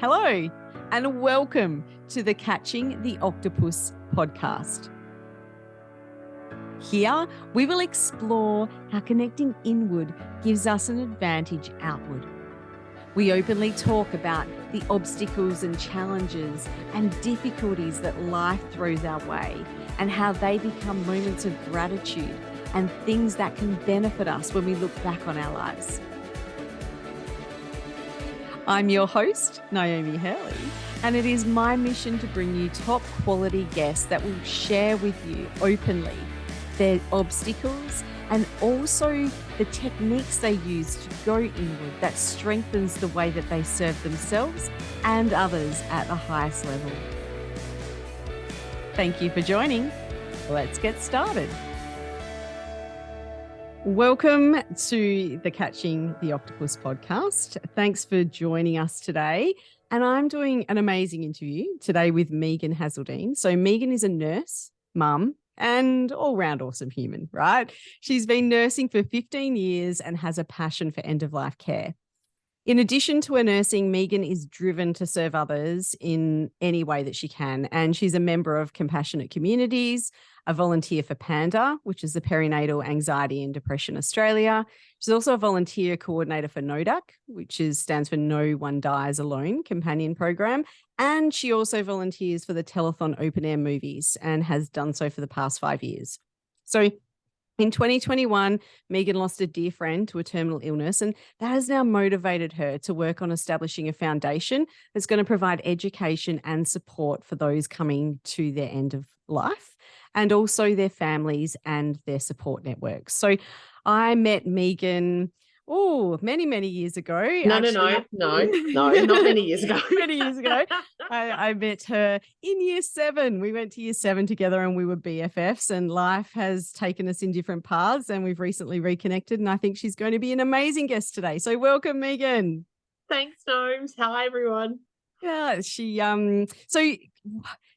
Hello, and welcome to the Catching the Octopus podcast. Here, we will explore how connecting inward gives us an advantage outward. We openly talk about the obstacles and challenges and difficulties that life throws our way and how they become moments of gratitude and things that can benefit us when we look back on our lives. I'm your host, Naomi Hurley, and it is my mission to bring you top quality guests that will share with you openly their obstacles and also the techniques they use to go inward that strengthens the way that they serve themselves and others at the highest level. Thank you for joining. Let's get started. Welcome to the Catching the Octopus podcast. Thanks for joining us today. And I'm doing an amazing interview today with Megan Hazeldean. So Megan is a nurse, mum, and all-round awesome human, right? She's been nursing for 15 years and has a passion for end-of-life care. In addition to her nursing, Megan is driven to serve others in any way that she can. And she's a member of Compassionate Communities, a volunteer for PANDA, which is the Perinatal Anxiety and Depression Australia. She's also a volunteer coordinator for NODAC, which stands for No One Dies Alone companion program. And she also volunteers for the Telethon Open Air Movies and has done so for the past 5 years. So in 2021, Megan lost a dear friend to a terminal illness, and that has now motivated her to work on establishing a foundation that's going to provide education and support for those coming to their end of life and also their families and their support networks. So I met Megan many years ago. No, not many years ago. Many years ago. I met her in year 7. We went to year 7 together and we were BFFs, and life has taken us in different paths and we've recently reconnected, and I think she's going to be an amazing guest today. So welcome, Megan. Thanks, Gnomes. Hi, everyone. Yeah, so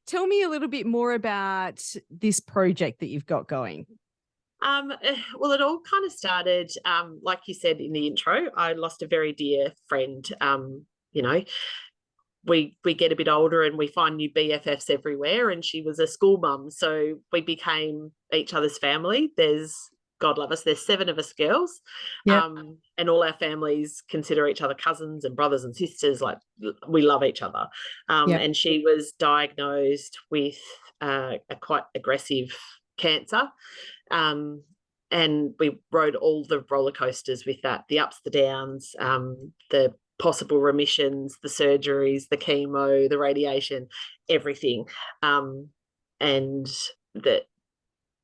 tell me a little bit more about this project that you've got going. Well, it all kind of started, like you said in the intro, I lost a very dear friend. We get a bit older and we find new BFFs everywhere, and she was a school mum, so we became each other's family. God love us, there's 7 of us girls. Yep. And all our families consider each other cousins and brothers and sisters. Like, we love each other. Yep. And she was diagnosed with a quite aggressive cancer. And we rode all the roller coasters with that, the ups, the downs, the possible remissions, the surgeries, the chemo, the radiation, everything. And that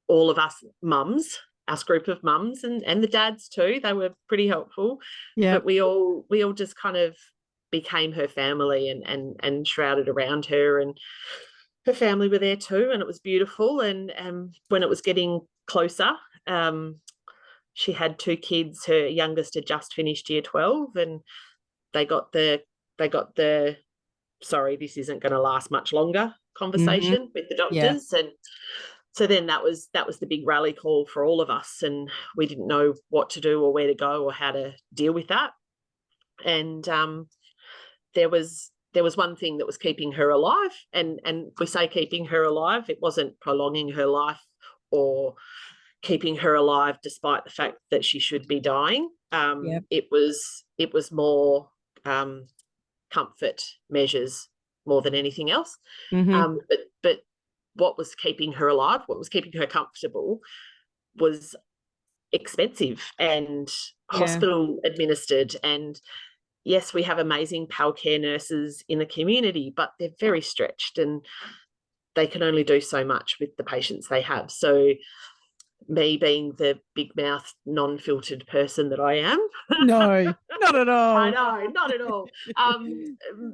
all of us mums, us group of mums and the dads too, they were pretty helpful. Yeah. But we all just kind of became her family and shrouded around her, and her family were there too, and it was beautiful. And when it was getting closer, she had 2 kids. Her youngest had just finished year 12, and they got the sorry, this isn't going to last much longer conversation with the doctors. Yeah. And so then that was the big rally call for all of us, and we didn't know what to do or where to go or how to deal with that. And there was one thing that was keeping her alive, and we say keeping her alive, it wasn't prolonging her life or keeping her alive despite the fact that she should be dying. Yep. It was more comfort measures more than anything else. Mm-hmm. But what was keeping her alive, what was keeping her comfortable, was expensive and hospital administered. And yes, we have amazing PAL care nurses in the community, but they're very stretched and they can only do so much with the patients they have. So me being the big mouth, non-filtered person that I am. No, not at all. I know, not at all.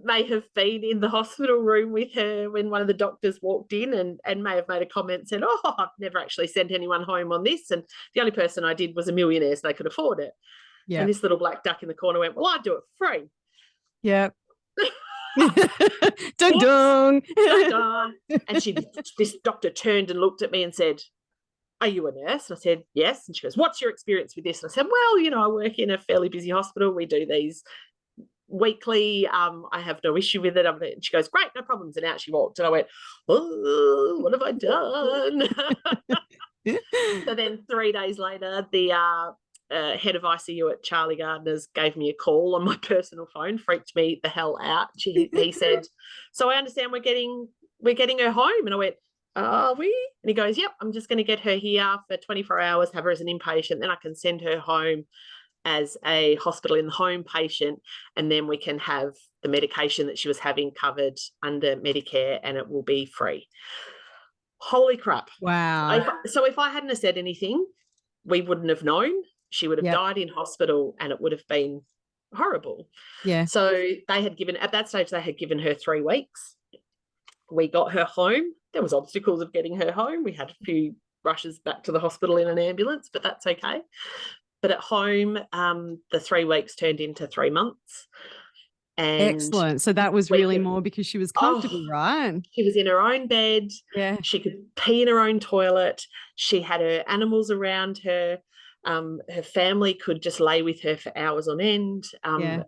May have been in the hospital room with her when one of the doctors walked in and may have made a comment, said, "Oh, I've never actually sent anyone home on this." And the only person I did was a millionaire, so they could afford it. Yeah. And this little black duck in the corner went, "Well, I'd do it for free." Yeah. Dun dun. Dun dun. And this doctor turned and looked at me and said, "Are you a nurse?" And I said, "Yes." And she goes, "What's your experience with this?" And I said, "Well, I work in a fairly busy hospital. We do these weekly. I have no issue with it. And she goes, great, no problems. And out she walked. And I went, oh, what have I done? So then 3 days later, the head of ICU at Charlie Gardner's gave me a call on my personal phone, freaked me the hell out. He said, so I understand we're getting her home. And I went, are we? And he goes, yep, I'm just going to get her here for 24 hours, have her as an inpatient, then I can send her home as a hospital in the home patient, and then we can have the medication that she was having covered under Medicare, and it will be free. Holy crap. Wow. So if I hadn't have said anything, we wouldn't have known. She would have died in hospital, and it would have been horrible. Yeah. So at that stage, they had given her 3 weeks. We got her home. There was obstacles of getting her home. We had a few rushes back to the hospital in an ambulance, but that's okay. But at home, the 3 weeks turned into 3 months. And excellent. So that was really more because she was comfortable, right? She was in her own bed. Yeah. She could pee in her own toilet. She had her animals around her. Her family could just lay with her for hours on end. Her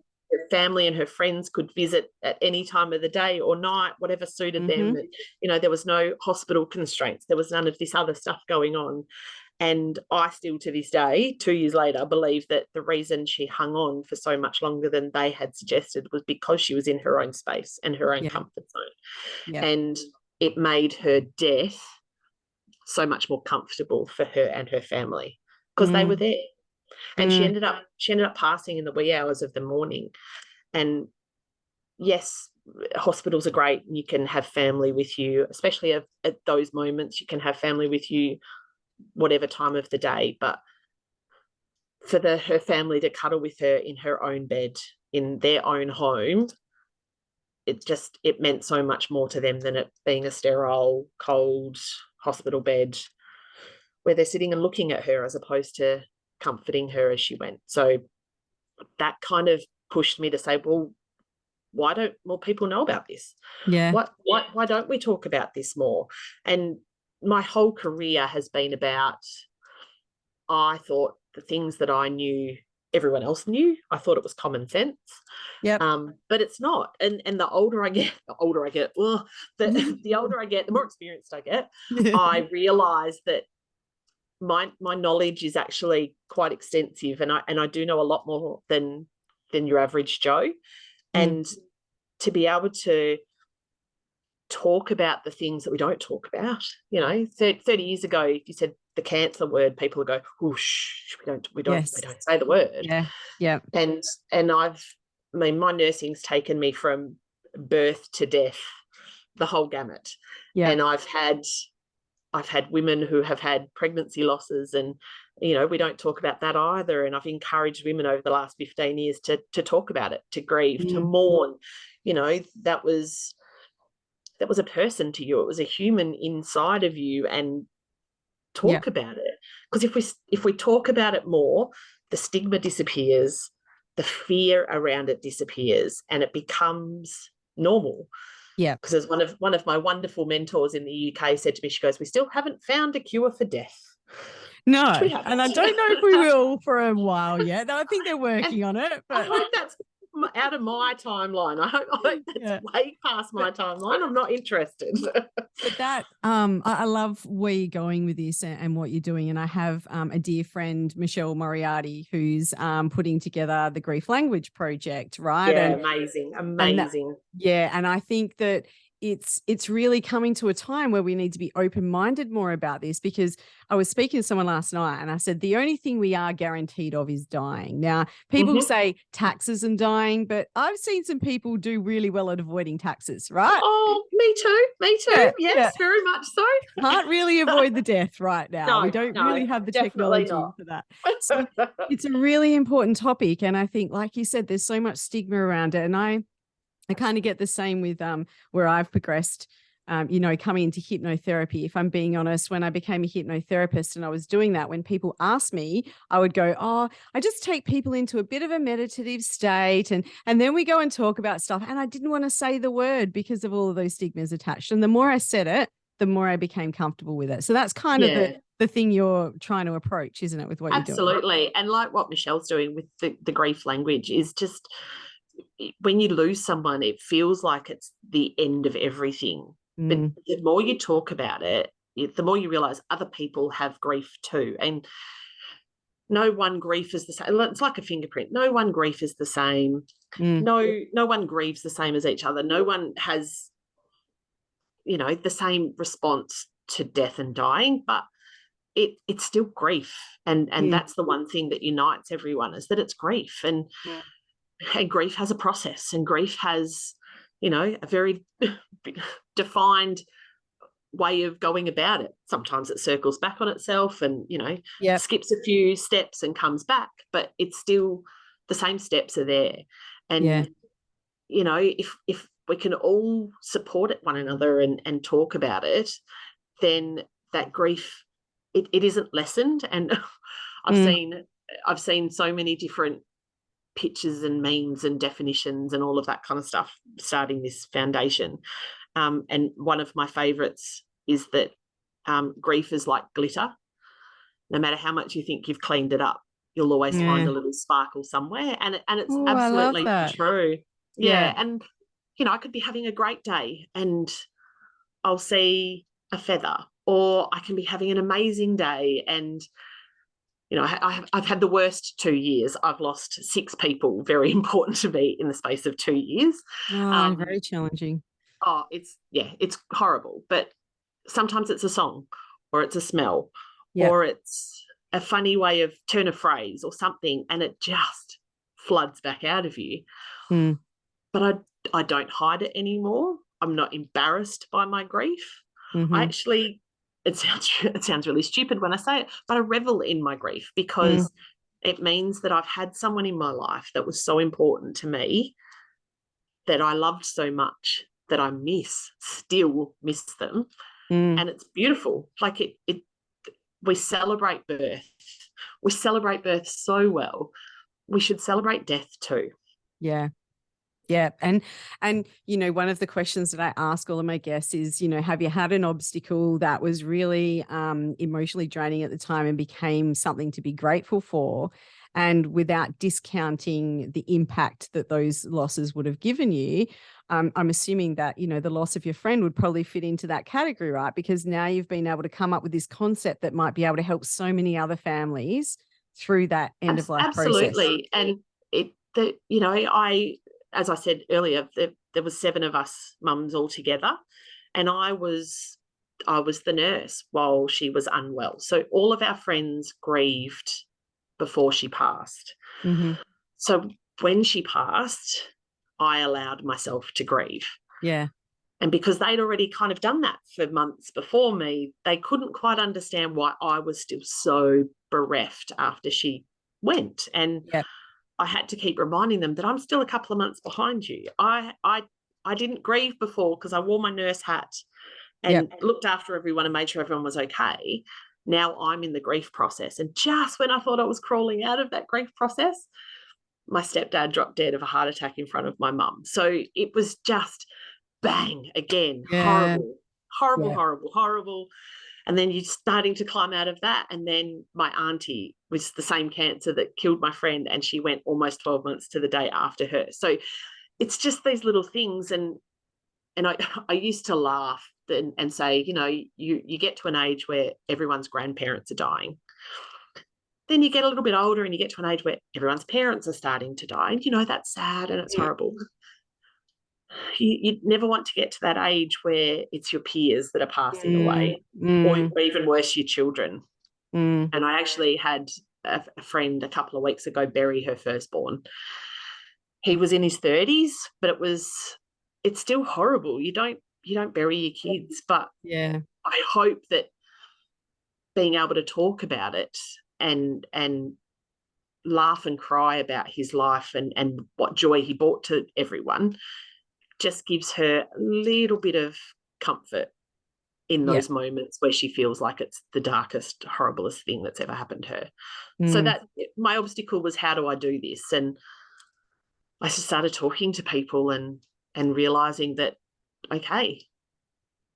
family and her friends could visit at any time of the day or night, whatever suited them. You know, there was no hospital constraints. There was none of this other stuff going on. And I still, to this day, 2 years later, believe that the reason she hung on for so much longer than they had suggested was because she was in her own space and her own comfort zone. And it made her death so much more comfortable for her and her family because they were there. And she ended up passing in the wee hours of the morning. And yes, hospitals are great. You can have family with you, especially at those moments. You can have family with you whatever time of the day, but for her family to cuddle with her in her own bed in their own home, it meant so much more to them than it being a sterile, cold hospital bed where they're sitting and looking at her as opposed to comforting her as she went. So that kind of pushed me to say, well, why don't more people know about this? Why don't we talk about this more? And my whole career has been about, I thought the things that I knew everyone else knew. I thought it was common sense. But it's not. And the older I get, the older I get, the more experienced I get, I realise that my knowledge is actually quite extensive, and I do know a lot more than your average Joe. And to be able to talk about the things that we don't talk about, 30 years ago, if you said the cancer word, people would go, whoosh, we don't say the word. And my nursing's taken me from birth to death, the whole gamut. And I've had women who have had pregnancy losses, and we don't talk about that either. And I've encouraged women over the last 15 years to talk about it, to grieve, to mourn. That was a person to you. It was a human inside of you, and talk about it. Because if we talk about it more, the stigma disappears, the fear around it disappears, and it becomes normal. Because as one of my wonderful mentors in the UK said to me, she goes, we still haven't found a cure for death. No, and I don't know if we will for a while yet. I think they're working on it. But I hope that's out of my timeline. I hope that's way past my timeline. I'm not interested. But that I love where you're going with this and what you're doing. And I have a dear friend, Michelle Moriarty, who's putting together the Grief Language Project, right? Yeah, amazing. And I think that it's really coming to a time where we need to be open-minded more about this, because I was speaking to someone last night and I said, the only thing we are guaranteed of is dying. Now, people say taxes and dying, but I've seen some people do really well at avoiding taxes, right? Oh, me too. Yes, very much so. Can't really avoid the death right now. We don't really have the technology for that. So it's a really important topic. And I think, like you said, there's so much stigma around it. And I kind of get the same with where I've progressed, coming into hypnotherapy. If I'm being honest, when I became a hypnotherapist and I was doing that, when people asked me, I would go, I just take people into a bit of a meditative state. And then we go and talk about stuff. And I didn't want to say the word because of all of those stigmas attached. And the more I said it, the more I became comfortable with it. So that's kind of the thing you're trying to approach, isn't it, with what you're doing? Absolutely. And like what Michelle's doing with the grief language is just when you lose someone, it feels like it's the end of everything. But the more you talk about it, the more you realize other people have grief too. And no one grief is the same. It's like a fingerprint. No one grief is the same. No one grieves the same as each other. No one has, the same response to death and dying, but it's still grief. And that's the one thing that unites everyone, is that it's grief. And grief has a process, and grief has, a very defined way of going about it. Sometimes it circles back on itself and, skips a few steps and comes back, but it's still the same steps are there. And, if we can all support one another and talk about it, then that grief, it isn't lessened. And I've seen so many different pictures and memes and definitions and all of that kind of stuff starting this foundation. And one of my favorites is that grief is like glitter. No matter how much you think you've cleaned it up, you'll always find a little sparkle somewhere. And it's absolutely true. Yeah. And, I could be having a great day and I'll see a feather, or I can be having an amazing day and, I've had the worst 2 years. I've lost 6 people very important to me in the space of 2 years. Very challenging. Oh, it's horrible. But sometimes it's a song, or it's a smell, or it's a funny way of turn a phrase or something, and it just floods back out of you. But I don't hide it anymore. I'm not embarrassed by my grief. I actually, it sounds really stupid when I say it, but I revel in my grief, because it means that I've had someone in my life that was so important to me, that I loved so much, that I still miss them. And it's beautiful. Like we celebrate birth. We celebrate birth so well. We should celebrate death too. Yeah. Yeah. And, one of the questions that I ask all of my guests is, have you had an obstacle that was really emotionally draining at the time and became something to be grateful for? And without discounting the impact that those losses would have given you, I'm assuming that, the loss of your friend would probably fit into that category, right? Because now you've been able to come up with this concept that might be able to help so many other families through that end of life process. Absolutely. And as I said earlier, there was 7 of us mums all together, and I was the nurse while she was unwell. So all of our friends grieved before she passed. So when she passed, I allowed myself to grieve. Yeah. And because they'd already kind of done that for months before me, they couldn't quite understand why I was still so bereft after she went. And I had to keep reminding them that I'm still a couple of months behind you. I didn't grieve before because I wore my nurse hat and looked after everyone and made sure everyone was okay. Now I'm in the grief process. And just when I thought I was crawling out of that grief process, my stepdad dropped dead of a heart attack in front of my mum. So it was just bang again. Horrible. And then you're starting to climb out of that. And then my auntie was the same cancer that killed my friend, and she went almost 12 months to the day after her. So it's just these little things. And I used to laugh and say, you get to an age where everyone's grandparents are dying. Then you get a little bit older and you get to an age where everyone's parents are starting to die. And, that's sad and it's horrible. You never want to get to that age where it's your peers that are passing away, or even worse, your children. And I actually had a friend a couple of weeks ago bury her firstborn. He was in his 30s, but it's still horrible. You don't bury your kids, but I hope that being able to talk about it and laugh and cry about his life and what joy he brought to everyone just gives her a little bit of comfort in those moments where she feels like it's the darkest, horriblest thing that's ever happened to her. So that my obstacle was, how do I do this? And I just started talking to people and realizing that, okay,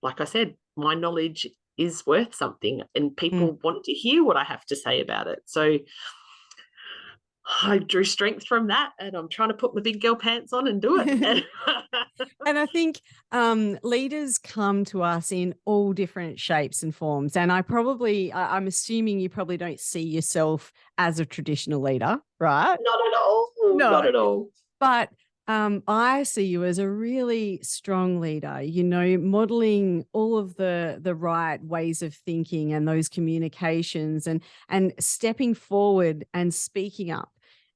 like I said, my knowledge is worth something and people want to hear what I have to say about it. So I drew strength from that, and I'm trying to put my big girl pants on and do it. And I think leaders come to us in all different shapes and forms. And I'm assuming you probably don't see yourself as a traditional leader, right? Not at all. No. Not at all. But I see you as a really strong leader, modeling all of the right ways of thinking and those communications, and stepping forward and speaking up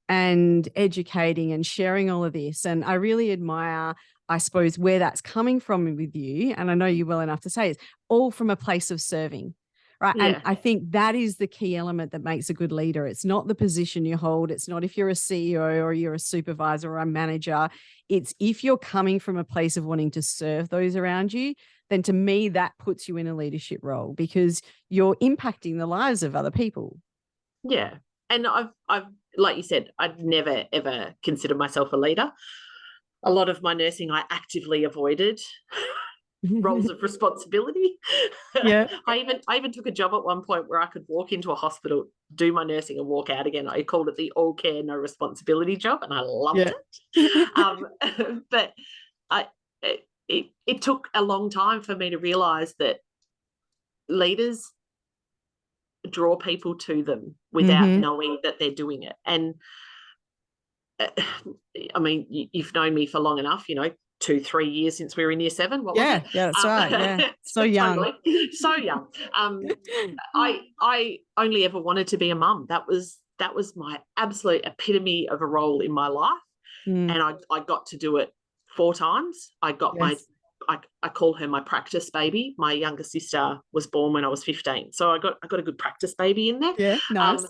and educating and sharing all of this. And I really admire, I suppose, where that's coming from with you. And I know you well enough to say it's all from a place of serving. Right. Yeah. And I think that is the key element that makes a good leader. It's not the position you hold. It's not if you're a CEO or you're a supervisor or a manager. It's if you're coming from a place of wanting to serve those around you, then to me, that puts you in a leadership role because you're impacting the lives of other people. Yeah. And I've like you said, I'd never, ever considered myself a leader. A lot of my nursing, I actively avoided roles of responsibility. Yeah. I even took a job at one point where I could walk into a hospital, do my nursing and walk out again. I called it the all care, no responsibility job, and I loved it. But it took a long time for me to realize that leaders draw people to them without knowing that they're doing it. And I mean, you've known me for long enough, 2-3 years since we were in year 7. What was it? Yeah, that's right. Yeah. So young. Totally. So young. I only ever wanted to be a mum. That was my absolute epitome of a role in my life. And I got to do it 4 times. I got I call her my practice baby. My younger sister was born when I was 15. So I got a good practice baby in there. Yeah, nice.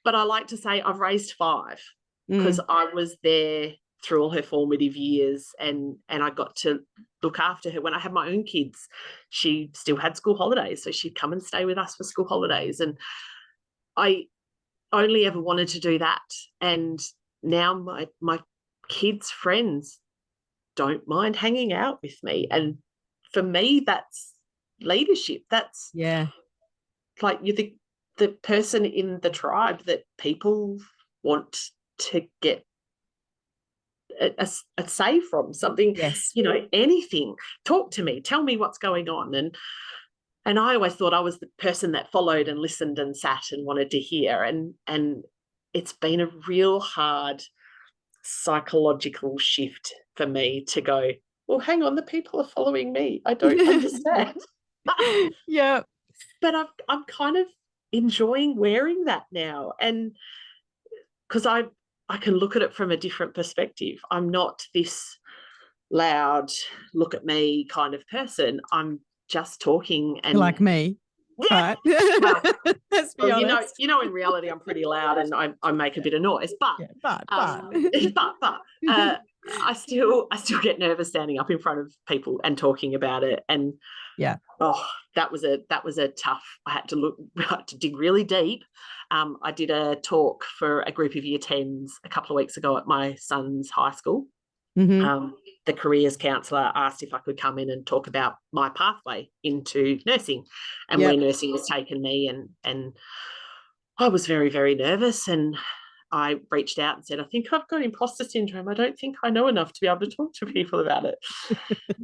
But I like to say I've raised 5 because I was there through all her formative years, and I got to look after her. When I had my own kids, she still had school holidays, so she'd come and stay with us for school holidays. And I only ever wanted to do that. And now my kids' friends don't mind hanging out with me. And for me, that's leadership. That's like you're the person in the tribe that people want to get a say from, something, anything. Talk to me, tell me what's going on. And I always thought I was the person that followed and listened and sat and wanted to hear. And it's been a real hard psychological shift for me to go, well, hang on, the people are following me. I don't understand. Yeah. But I'm kind of enjoying wearing that now. And because I can look at it from a different perspective. I'm not this loud, look at me kind of person. I'm just talking. And like me. Yeah. Right. Well, let's be honest. In reality, I'm pretty loud and I make a bit of noise. But I still get nervous standing up in front of people and talking about it. And that was a tough. I had to dig really deep. I did a talk for a group of year 10s a couple of weeks ago at my son's high school. The careers counsellor asked if I could come in and talk about my pathway into nursing and where nursing has taken me. And I was very, very nervous. And I reached out and said, I think I've got imposter syndrome. I don't think I know enough to be able to talk to people about it.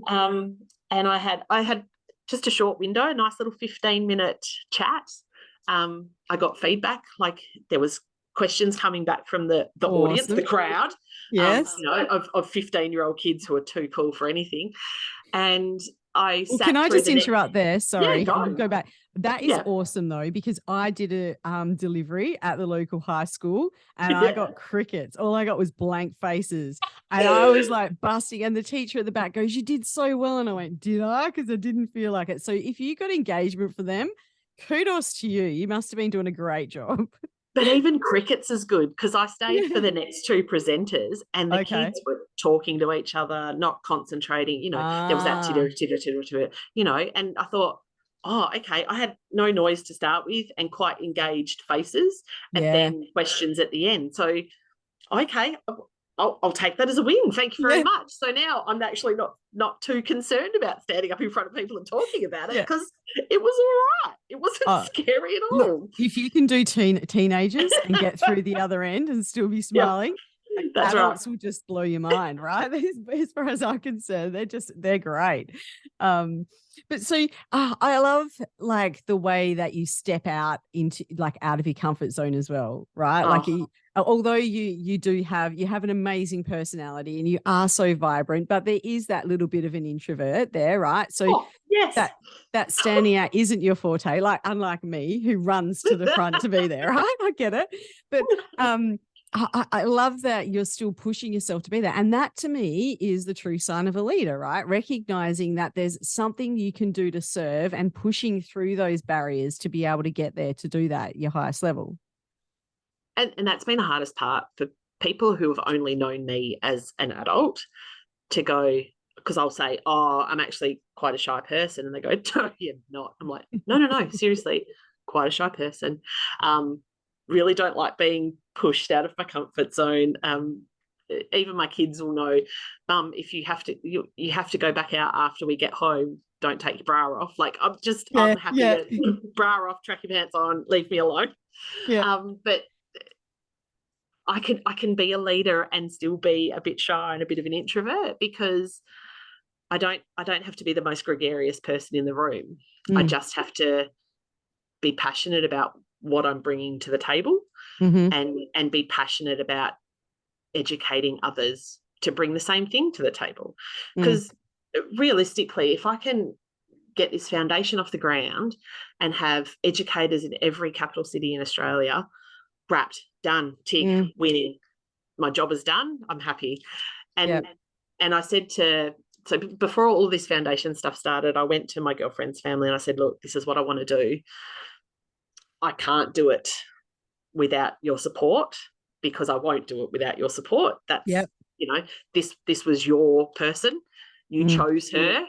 And I had just a short window, a nice little 15-minute chat. I got feedback, like there was questions coming back from the audience, the crowd, of 15-year-old kids who are too cool for anything. And I sat can I just interrupt there? Sorry, go back. That is awesome though, because I did a delivery at the local high school and I got crickets. All I got was blank faces. And I was like busting, and the teacher at the back goes, "You did so well." And I went, "Did I?" Because I didn't feel like it. So if you got engagement for them, kudos to you. You must have been doing a great job. But even crickets is good, because I stayed for the next 2 presenters and the kids were talking to each other, not concentrating. There was that titter, and I thought, oh, okay, I had no noise to start with and quite engaged faces and then questions at the end. So, okay, I'll take that as a win. Thank you very Yeah. much. So now I'm actually not too concerned about standing up in front of people and talking about it, Yeah. because it was all right. It wasn't scary at Look, all. if you can do teenagers and get through the other end and still be smiling, That's adults right. will just blow your mind, right? As far as I'm concerned, they're great. But so I love like the way that you step out of your comfort zone as well, right? Like although you have an amazing personality and you are so vibrant, but there is that little bit of an introvert there, right? So yes. that standing out isn't your forte, like unlike me who runs to the front to be there, right? I get it. But I love that you're still pushing yourself to be there. And that to me is the true sign of a leader, right? Recognizing that there's something you can do to serve and pushing through those barriers to be able to get there to do that at your highest level. And that's been the hardest part for people who have only known me as an adult to go, because I'll say, oh, I'm actually quite a shy person. And they go, no, you're not. I'm like, no, seriously, quite a shy person. Really don't like being pushed out of my comfort zone. Even my kids will know, if you have to go back out after we get home, don't take your bra off. Like I'm happy to bra off, track your pants on, leave me alone. Yeah. But I can be a leader and still be a bit shy and a bit of an introvert, because I don't have to be the most gregarious person in the room. I just have to be passionate about what I'm bringing to the table, and be passionate about educating others to bring the same thing to the table. Because realistically, if I can get this foundation off the ground and have educators in every capital city in Australia, wrapped, done, tick, winning, my job is done, I'm happy. And I said so before all this foundation stuff started, I went to my girlfriend's family and I said, look, this is what I want to do. I can't do it without your support, because I won't do it without your support. That's, this was your person. You chose her.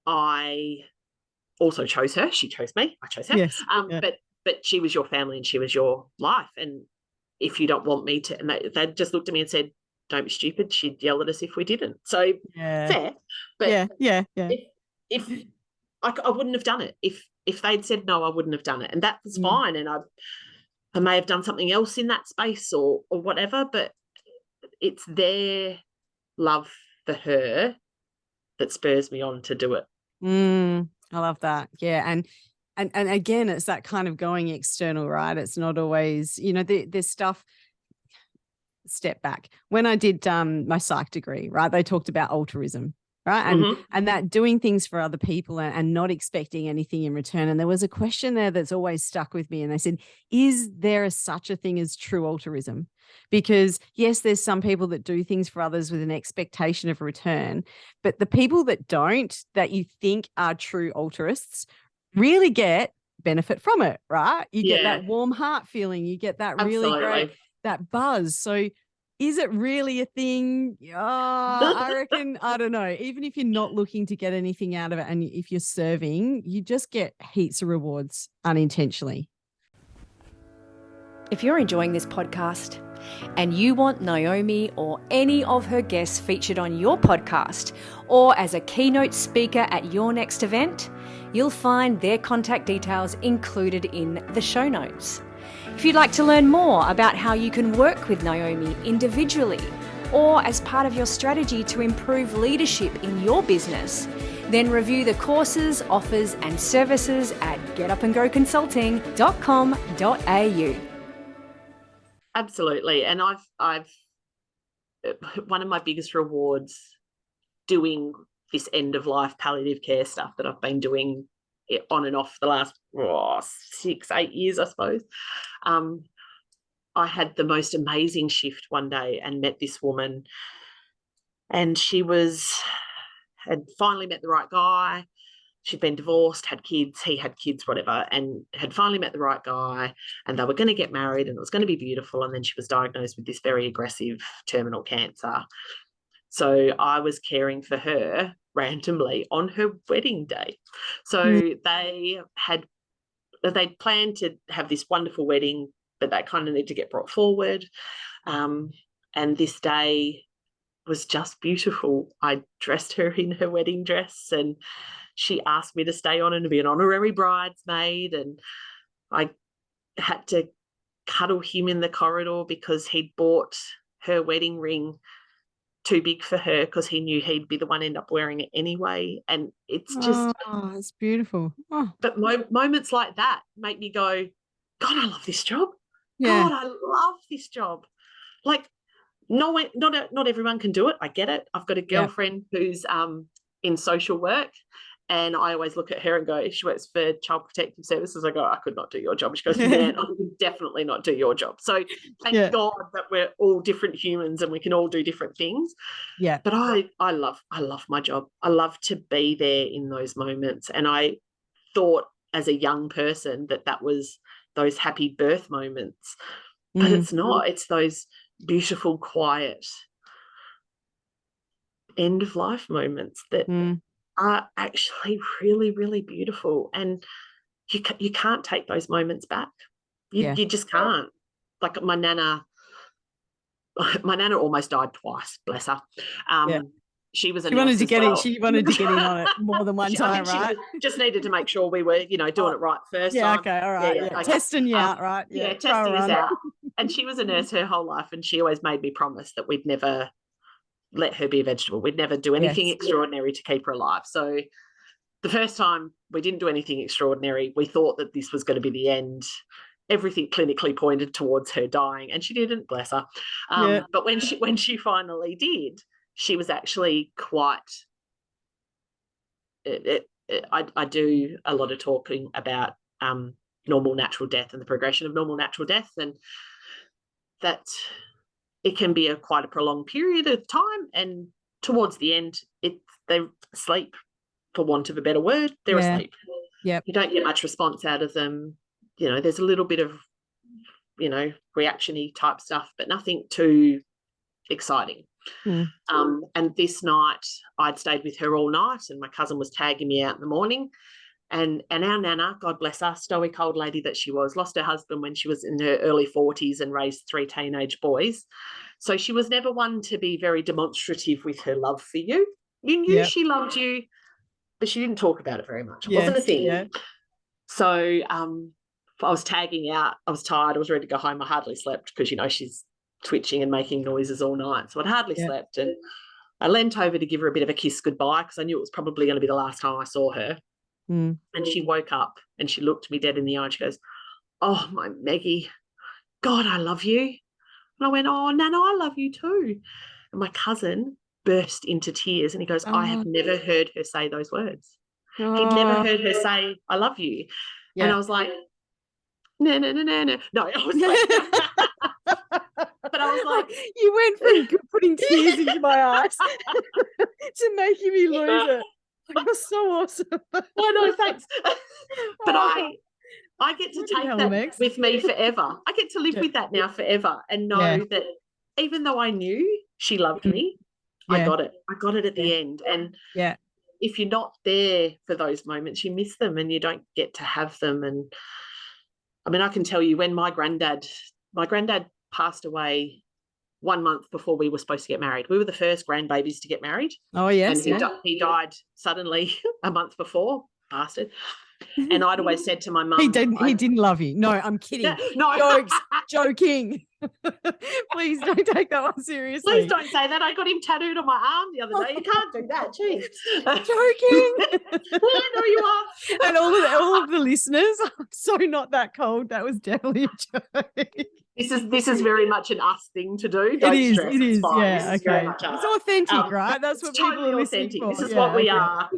I also chose her. She chose me. I chose her. Yes. But she was your family and she was your life. And if you don't want me to, and they just looked at me and said, don't be stupid. She'd yell at us if we didn't. So fair. But if I wouldn't have done it. If they'd said no, I wouldn't have done it. And that was fine. And I may have done something else in that space or whatever, but it's their love for her that spurs me on to do it. I love that. Yeah. And again, it's that kind of going external, right? It's not always, there's stuff. Step back. When I did my psych degree, right, they talked about altruism, right? And that doing things for other people and not expecting anything in return. And there was a question there that's always stuck with me. And they said, is there such a thing as true altruism? Because yes, there's some people that do things for others with an expectation of return, but the people that don't, that you think are true altruists, really get benefit from it, right? You get that warm heart feeling. You get that really great, that buzz. So is it really a thing? I reckon, I don't know. Even if you're not looking to get anything out of it, and if you're serving, you just get heaps of rewards unintentionally. If you're enjoying this podcast and you want Naomi or any of her guests featured on your podcast or as a keynote speaker at your next event, you'll find their contact details included in the show notes. If you'd like to learn more about how you can work with Naomi individually or as part of your strategy to improve leadership in your business, then review the courses, offers and services at getupandgoconsulting.com.au. Absolutely. And I've one of my biggest rewards doing this end of life palliative care stuff that I've been doing on and off the last 6-8 years, I suppose. I had the most amazing shift one day and met this woman, and she had finally met the right guy. She'd been divorced, had kids, he had kids, whatever, and had finally met the right guy, and they were going to get married and it was going to be beautiful. And then she was diagnosed with this very aggressive terminal cancer. So I was caring for her randomly on her wedding day. So they'd planned to have this wonderful wedding, but that kind of need to get brought forward. And this day was just beautiful. I dressed her in her wedding dress, and she asked me to stay on and to be an honorary bridesmaid. And I had to cuddle him in the corridor because he'd bought her wedding ring too big for her because he knew he'd be the one end up wearing it anyway. And it's just, it's beautiful. but moments like that make me go, God, I love this job. Yeah. God, I love this job. Like, no, not everyone can do it. I get it. I've got a girlfriend who's in social work, and I always look at her and go, if she works for Child Protective Services, I go, I could not do your job. She goes, man, I could definitely not do your job. So thank God that we're all different humans and we can all do different things. Yeah. But I love my job. I love to be there in those moments. And I thought as a young person that was those happy birth moments, but it's not. It's those beautiful, quiet end of life moments that are actually really, really beautiful. And you can't take those moments back. You just can't. Like my nana almost died twice, bless her. She was a nurse wanted to get well. She wanted to get in on it more than one time, right? She just needed to make sure we were, doing it right first time. Okay, all right. Okay. Testing you out, right? Yeah, testing us out. And she was a nurse her whole life, and she always made me promise that we'd never let her be a vegetable. We'd never do anything extraordinary to keep her alive. So the first time we didn't do anything extraordinary, we thought that this was going to be the end. Everything clinically pointed towards her dying, and she didn't, bless her. But when she finally did, she was actually quite I do a lot of talking about normal natural death and the progression of normal natural death, and that it can be quite a prolonged period of time, and towards the end they sleep, for want of a better word. They're asleep. You don't get much response out of them. There's a little bit of reactionary type stuff, but nothing too exciting. And this night I'd stayed with her all night, and my cousin was tagging me out in the morning. And our nana, God bless her, stoic old lady that she was, lost her husband when she was in her early 40s and raised 3 teenage boys. So she was never one to be very demonstrative with her love for you. You knew she loved you, but she didn't talk about it very much. It wasn't a thing. So I was tagging out. I was tired. I was ready to go home. I hardly slept because, she's twitching and making noises all night. So I'd hardly slept. And I leant over to give her a bit of a kiss goodbye because I knew it was probably going to be the last time I saw her. And she woke up and she looked me dead in the eye and she goes, "Oh, my Maggie, God, I love you." And I went, "Oh, Nana, I love you too." And my cousin burst into tears and he goes, "I have never heard her say those words." He'd never heard her say, "I love you." And I was like, no. No, I was like, but I was like, you went from putting tears into my eyes to making me lose it. You're so awesome. Oh, no, thanks. But I get to take that with me forever. I get to live with that now forever and know that even though I knew she loved me, I got it. I got it at the end. And if you're not there for those moments, you miss them and you don't get to have them. And I mean, I can tell you when my granddad passed away 1 month before we were supposed to get married. We were the first grandbabies to get married. Oh, yes. And he died suddenly a month before, bastard. And I'd always said to my mum, he didn't love you. No, I'm kidding. No. Jokes, joking. Please don't take that one seriously. Please don't say that. I got him tattooed on my arm the other day. You can't do that. Jeez. Joking. Well, I know you are. And all of the listeners, I'm so not that cold. That was definitely a joke. This is very much an us thing to do. It is. Yeah. Okay. It's authentic, right? That's what people totally are authentic. For. This is what we are.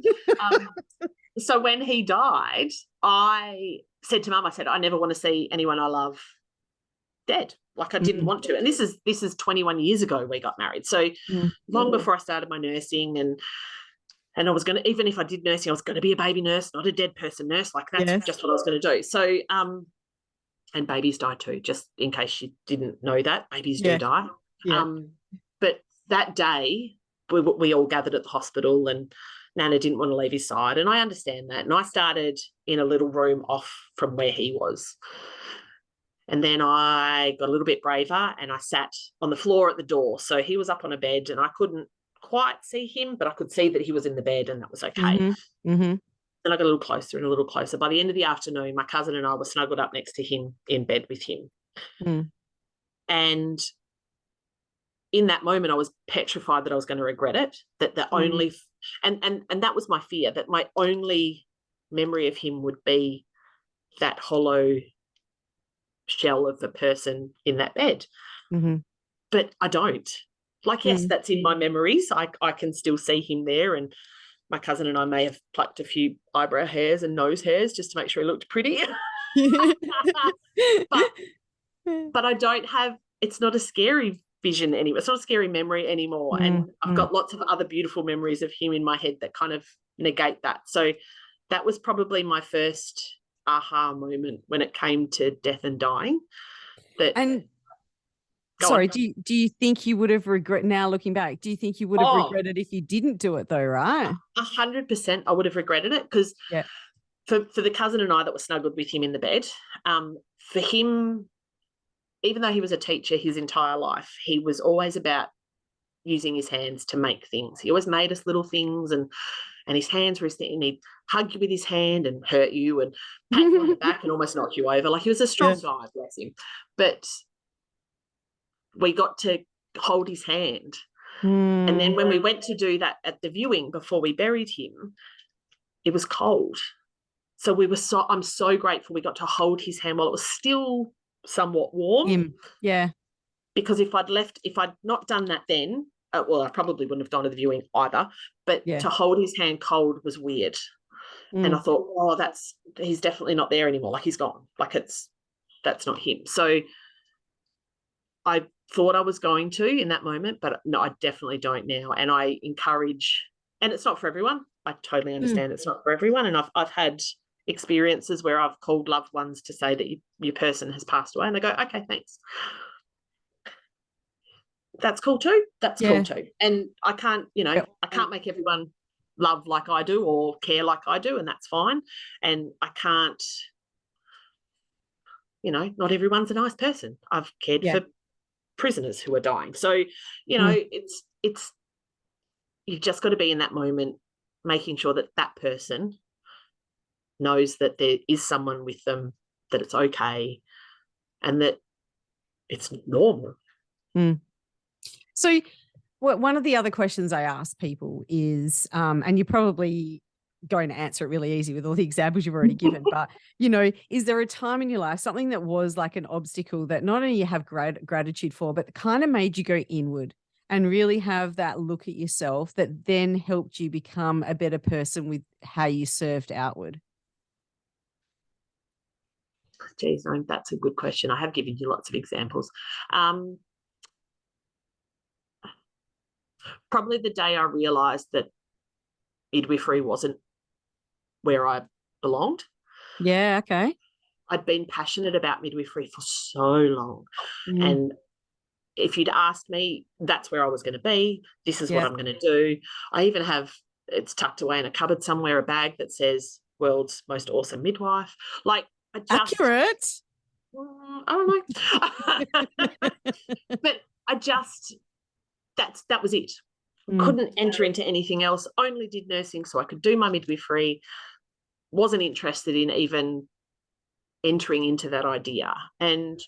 So when he died, I said to Mum, I said, I never want to see anyone I love dead. Like I didn't want to. And this is 21 years ago we got married. So long before I started my nursing, and I was going to, even if I did nursing, I was going to be a baby nurse, not a dead person nurse. Like that's just what I was going to do. So and babies die too, just in case you didn't know that. Babies do die. But that day we all gathered at the hospital and Nana didn't want to leave his side, and I understand that. And I started in a little room off from where he was. And then I got a little bit braver and I sat on the floor at the door. So he was up on a bed and I couldn't quite see him, but I could see that he was in the bed and that was okay. Mm-hmm. And I got a little closer and a little closer. By the end of the afternoon, my cousin and I were snuggled up next to him in bed with him. And in that moment, I was petrified that I was going to regret it, that the only and that was my fear, that my only memory of him would be that hollow shell of the person in that bed. But I don't. Like, yes, that's in my memories. I can still see him there, and my cousin and I may have plucked a few eyebrow hairs and nose hairs just to make sure he looked pretty. but I don't have, it's not a scary vision anymore. It's not a scary memory anymore. And I've got lots of other beautiful memories of him in my head that kind of negate that. So that was probably my first aha moment when it came to death and dying. Sorry, do you think you would have regret now looking back? Do you think you would have regretted if you didn't do it though, right? 100% I would have regretted it, because for the cousin and I that were snuggled with him in the bed, for him, even though he was a teacher his entire life, he was always about using his hands to make things. He always made us little things, and his hands were his thing, and he'd hug you with his hand and hurt you and pat you on the back and almost knock you over. Like, he was a strong guy, bless him. But we got to hold his hand. And then when we went to do that at the viewing before we buried him, it was cold. So I'm so grateful we got to hold his hand while it was still somewhat warm. Because if I'd not done that then, well, I probably wouldn't have gone to the viewing either, but to hold his hand cold was weird. And I thought, he's definitely not there anymore. Like, he's gone. Like, that's not him. So I thought I was going to in that moment, but no, I definitely don't now. And I encourage, and it's not for everyone. I totally understand it's not for everyone. And I've had experiences where I've called loved ones to say that your person has passed away, and they go, okay, thanks. That's cool too. That's cool too. And I can't, I can't make everyone love like I do or care like I do, and that's fine. And I can't, not everyone's a nice person. I've cared for prisoners who are dying. So, it's you've just got to be in that moment, making sure that that person knows that there is someone with them, that it's okay, and that it's normal. So one of the other questions I ask people is, and you're probably going to answer it really easy with all the examples you've already given, but, is there a time in your life, something that was like an obstacle that not only you have gratitude for, but kind of made you go inward and really have that look at yourself that then helped you become a better person with how you served outward? Geez, no, that's a good question. I have given you lots of examples. Probably the day I realised that midwifery wasn't where I belonged. Yeah, okay. I'd been passionate about midwifery for so long. And if you'd asked me, that's where I was going to be, this is what I'm going to do. I even have, it's tucked away in a cupboard somewhere, a bag that says world's most awesome midwife. Like, accurate. I don't know. But that was it. Couldn't enter into anything else, only did nursing so I could do my midwifery. Wasn't interested in even entering into that idea. And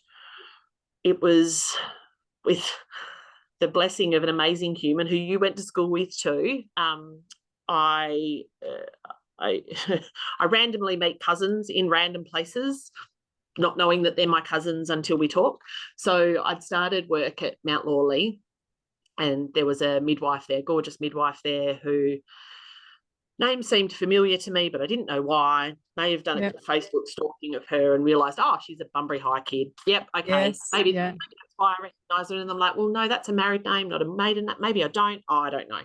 it was with the blessing of an amazing human who you went to school with too. I randomly meet cousins in random places, not knowing that they're my cousins until we talk. So I'd started work at Mount Lawley, and there was a midwife there, gorgeous midwife there, who name seemed familiar to me, but I didn't know why. May have done it for Facebook stalking of her and realised, she's a Bunbury High kid. Yep, okay. Yes, maybe that's why I recognise her. And I'm like, well, no, that's a married name, not a maiden name. Maybe I don't. I don't know.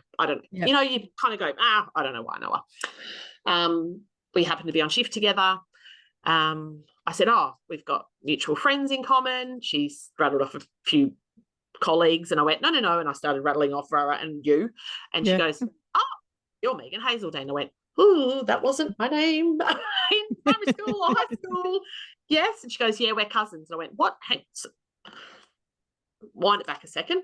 Yep. You kind of go, I don't know why I know her. We happened to be on shift together. I said, we've got mutual friends in common. She's rattled off a few colleagues, and I went, no, and I started rattling off Rara and you, and she goes, you're Megan Hazeldean. I went, that wasn't my name in primary school or high school. yes. And she goes, yeah, we're cousins. And I went, what? Hang, wind it back a second.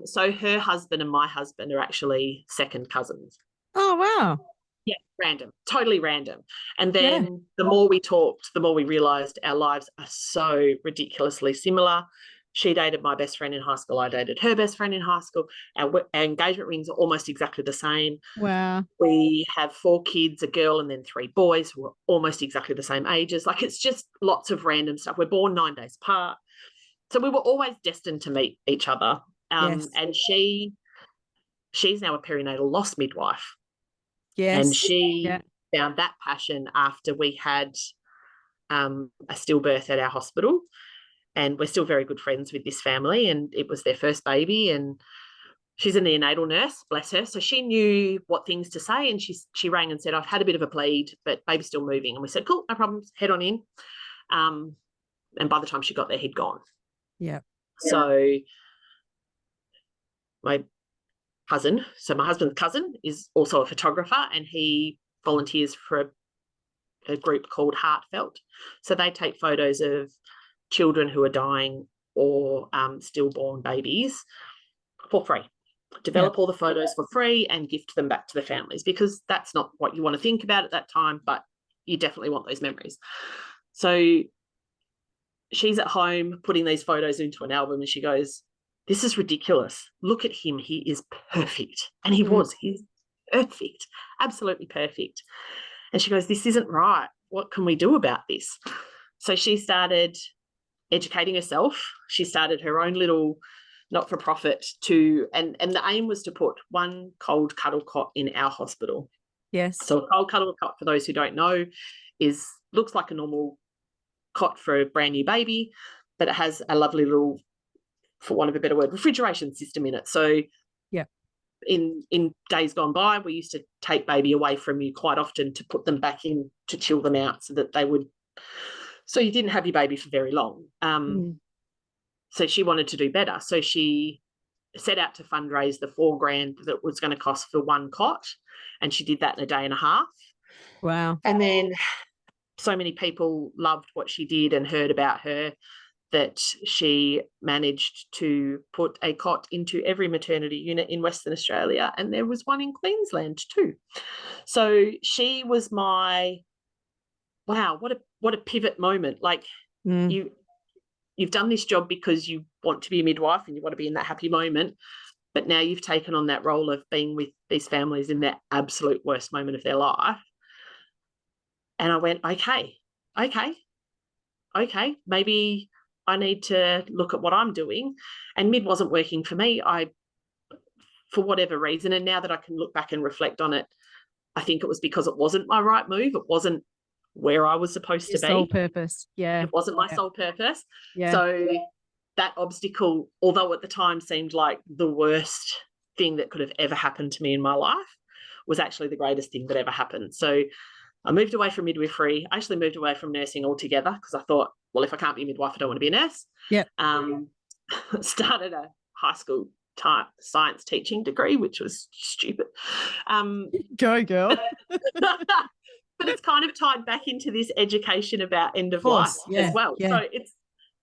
So her husband and my husband are actually second cousins. Oh, wow. Yeah, random, totally random. And Yeah. then the more we talked, the more we realised our lives are so ridiculously similar. She dated my best friend in high school. I dated her best friend in high school. Our engagement rings are almost exactly the same. Wow. We have 4 kids, a girl and then 3 boys who are almost exactly the same ages. Like, it's just lots of random stuff. We're born 9 days apart. So we were always destined to meet each other. Yes. And she's now a perinatal loss midwife. Yes. And she found that passion after we had a stillbirth at our hospital. And we're still very good friends with this family. And it was their first baby. And she's a neonatal nurse, bless her. So she knew what things to say. And she rang and said, I've had a bit of a bleed, but baby's still moving. And we said, cool, no problems, head on in. And by the time she got there, he'd gone. Yeah. So my husband's cousin is also a photographer, and he volunteers for a group called Heartfelt. So they take photos of children who are dying or stillborn babies for free. Develop all the photos for free and gift them back to the families, because that's not what you want to think about at that time, but you definitely want those memories. So she's at home putting these photos into an album, and she goes, this is ridiculous. Look at him. He is perfect. And he's perfect, absolutely perfect. And she goes, this isn't right. What can we do about this? So she started educating herself. She started her own little not-for-profit and the aim was to put one cold cuddle cot in our hospital. Yes. So a cold cuddle cot, for those who don't know, looks like a normal cot for a brand new baby, but it has a lovely little, for want of a better word, refrigeration system in it. So in days gone by, we used to take baby away from you quite often to put them back in to chill them out so you didn't have your baby for very long. So she wanted to do better. So she set out to fundraise the $4,000 that was going to cost for one cot, and she did that in a day and a half. Wow. And then so many people loved what she did and heard about her that she managed to put a cot into every maternity unit in Western Australia, and there was one in Queensland too. So she was my, wow, what a pivot moment. Like, you've done this job because you want to be a midwife and you want to be in that happy moment, but now you've taken on that role of being with these families in their absolute worst moment of their life. And I went, okay, maybe I need to look at what I'm doing. And mid wasn't working for me, for whatever reason. And now that I can look back and reflect on it, I think it was because it wasn't my right move. It wasn't where I was supposed to be. Sole purpose. Yeah. It wasn't my sole purpose. Yeah. So that obstacle, although at the time seemed like the worst thing that could have ever happened to me in my life, was actually the greatest thing that ever happened. So I moved away from midwifery. I actually moved away from nursing altogether because I thought, well, if I can't be a midwife, I don't want to be a nurse. Yeah. Started a high school type science teaching degree, which was stupid. Go girl. But it's kind of tied back into this education about end of life as well. Yeah. So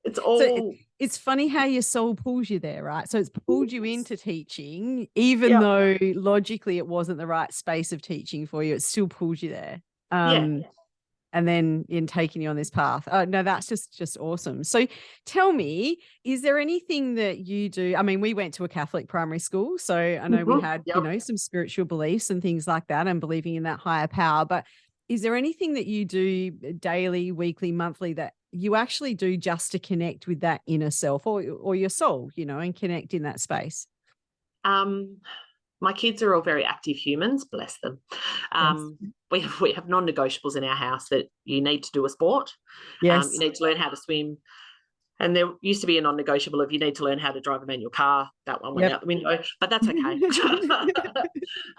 it's all. So it's funny how your soul pulls you there, right? So it's pulled you into teaching, even though logically it wasn't the right space of teaching for you. It still pulls you there. And then in taking you on this path. No, that's just awesome. So tell me, is there anything that you do? I mean, we went to a Catholic primary school, so I know we had, some spiritual beliefs and things like that and believing in that higher power, but is there anything that you do daily, weekly, monthly that you actually do just to connect with that inner self or your soul, and connect in that space? My kids are all very active humans, bless them. We have non-negotiables in our house that you need to do a sport. Yes. You need to learn how to swim. And there used to be a non-negotiable of you need to learn how to drive a manual car. That one went out the window, but that's okay. 'Cause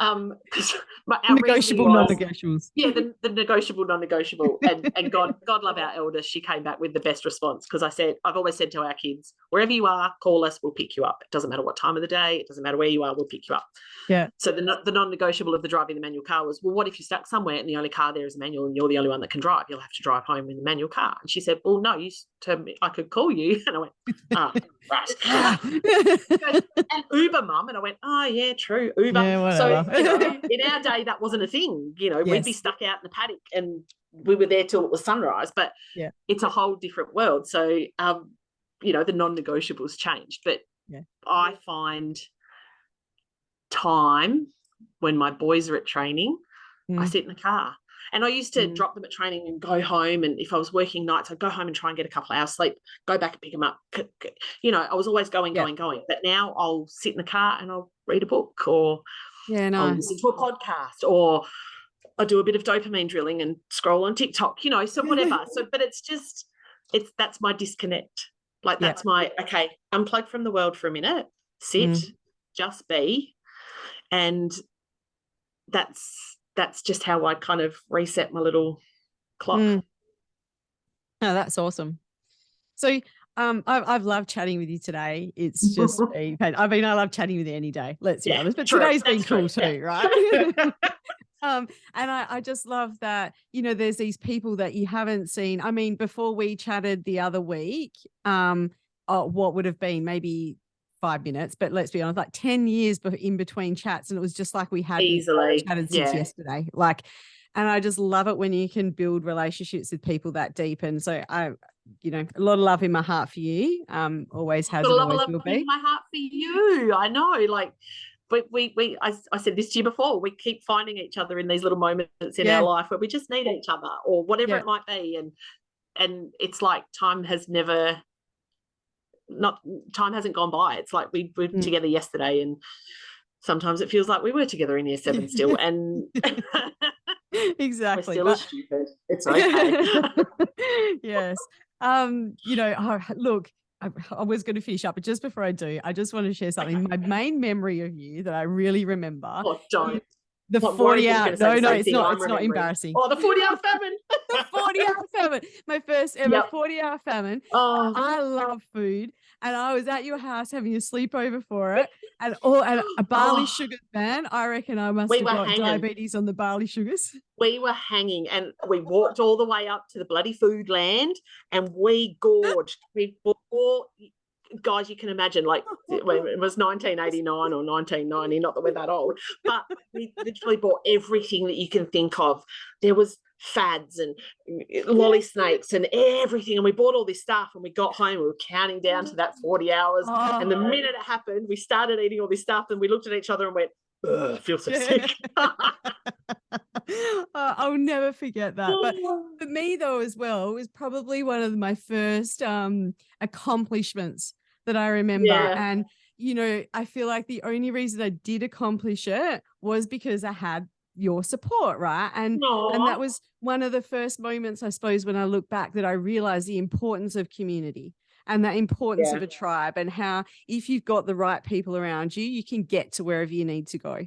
our Negotiable, reasoning was, non-negotiables. yeah, the negotiable, non-negotiable. And God love our eldest. She came back with the best response, because I've always said to our kids, wherever you are, call us, we'll pick you up. It doesn't matter what time of the day, it doesn't matter where you are, we'll pick you up. Yeah. So the non-negotiable of the driving the manual car was, well, what if you're stuck somewhere and the only car there is a manual and you're the only one that can drive? You'll have to drive home in the manual car. And she said, well, no, you told me I could call you. And I went, right. And Uber, Mum. And I went, oh, yeah, true, Uber. Yeah, so, in our day, that wasn't a thing. We'd be stuck out in the paddock and we were there till it was sunrise. But it's a whole different world. So, the non-negotiables changed. But I find time when my boys are at training, I sit in the car. And I used to drop them at training and go home. And if I was working nights, I'd go home and try and get a couple of hours sleep, go back and pick them up. I was always going. But now I'll sit in the car and I'll read a book, or I'll listen to a podcast, or I do a bit of dopamine drilling and scroll on TikTok, so whatever. But that's my disconnect. Like that's my, okay, unplug from the world for a minute, sit, just be. And that's just how I kind of reset my little clock. Oh, that's awesome. So I've loved chatting with you today. It's just I love chatting with you any day. Let's be honest. But today's been cool too, right? And I just love that, there's these people that you haven't seen. I mean, before we chatted the other week, what would have been maybe 5 minutes, but let's be honest, like 10 years in between chats. And it was just like we hadn't chatted since yesterday. And I just love it when you can build relationships with people that deep. And so a lot of love in my heart for you. Always has, and always will be. In my heart for you. I know, but I said this to you before, we keep finding each other in these little moments in our life where we just need each other, or whatever it might be. And it's like time hasn't gone by. It's like we were together yesterday, and sometimes it feels like we were together in year 7 still. And exactly. We're still stupid. It's okay. Yes. Look, I was going to finish up, but just before I do, I just want to share something. My main memory of you that I really remember. Oh, don't. The 40-hour. No, it's not. It's not embarrassing. Oh, the 40-hour famine. The 40-hour famine. My first ever 40-hour famine. Oh, I love food, and I was at your house having a sleepover for it, and a barley sugar ban. I reckon I must have got diabetes on the barley sugars. We were hanging, and we walked all the way up to the bloody food land, and we gorged. Guys, you can imagine, like, it was 1989 or 1990, not that we're that old, but we literally bought everything that you can think of. There was fads and lolly snakes and everything, and we bought all this stuff, and we got home, we were counting down to that 40 hours, and the minute it happened, we started eating all this stuff, and we looked at each other and went, I feel so sick. I'll never forget that. But for me, though, as well, it was probably one of my first accomplishments that I remember. And, I feel like the only reason I did accomplish it was because I had your support, right? And that was one of the first moments, I suppose, when I look back, that I realized the importance of community and the importance of a tribe, and how if you've got the right people around you, you can get to wherever you need to go.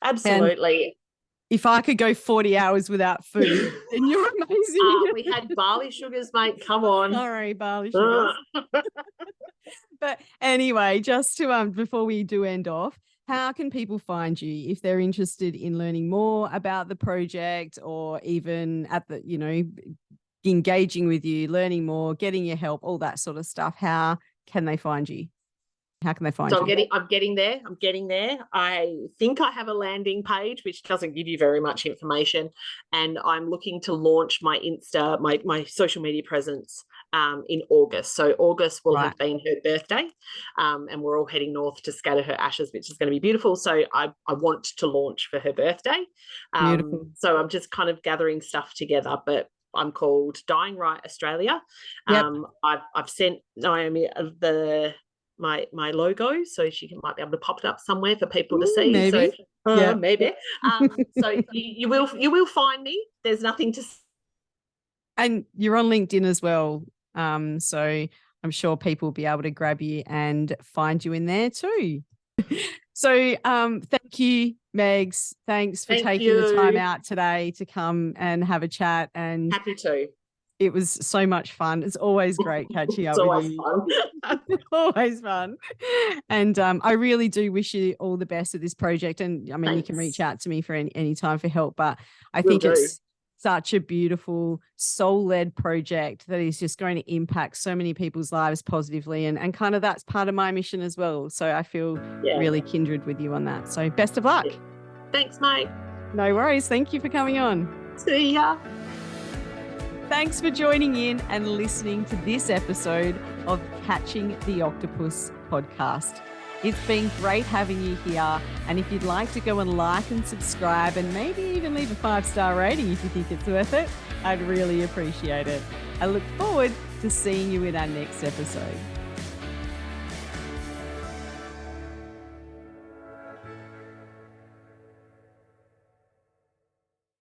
Absolutely. And if I could go 40 hours without food, then you're amazing. We had barley sugars, mate. Come on. Sorry, barley sugars. But anyway, just to before we do end off, how can people find you if they're interested in learning more about the project, or even at the, engaging with you, learning more, getting your help, all that sort of stuff? How can they find you? How can they find you? I'm getting there. I think I have a landing page which doesn't give you very much information, and I'm looking to launch my Insta, my social media presence in August. So August will have been her birthday, and we're all heading north to scatter her ashes, which is going to be beautiful. So I want to launch for her birthday. Beautiful. So I'm just kind of gathering stuff together, but I'm called Dying Right Australia. Yep. I've sent Naomi my logo, so she might be able to pop it up somewhere for people to see. Maybe. So maybe. So you will find me. There's nothing to. And you're on LinkedIn as well. So I'm sure people will be able to grab you and find you in there too. So thank you, Megs. Thanks for taking the time out today to come and have a chat. And happy to. It was so much fun. It's always great catching up with you. It's always fun. And I really do wish you all the best with this project. And I mean, Thanks. You can reach out to me for any time for help, but I think it's such a beautiful soul-led project that is just going to impact so many people's lives positively. And kind of that's part of my mission as well. So I feel really kindred with you on that. So best of luck. Thanks, mate. No worries. Thank you for coming on. See ya. Thanks for joining in and listening to this episode of Catching the Octopus podcast. It's been great having you here. And if you'd like to go and like and subscribe and maybe even leave a 5-star rating if you think it's worth it, I'd really appreciate it. I look forward to seeing you in our next episode.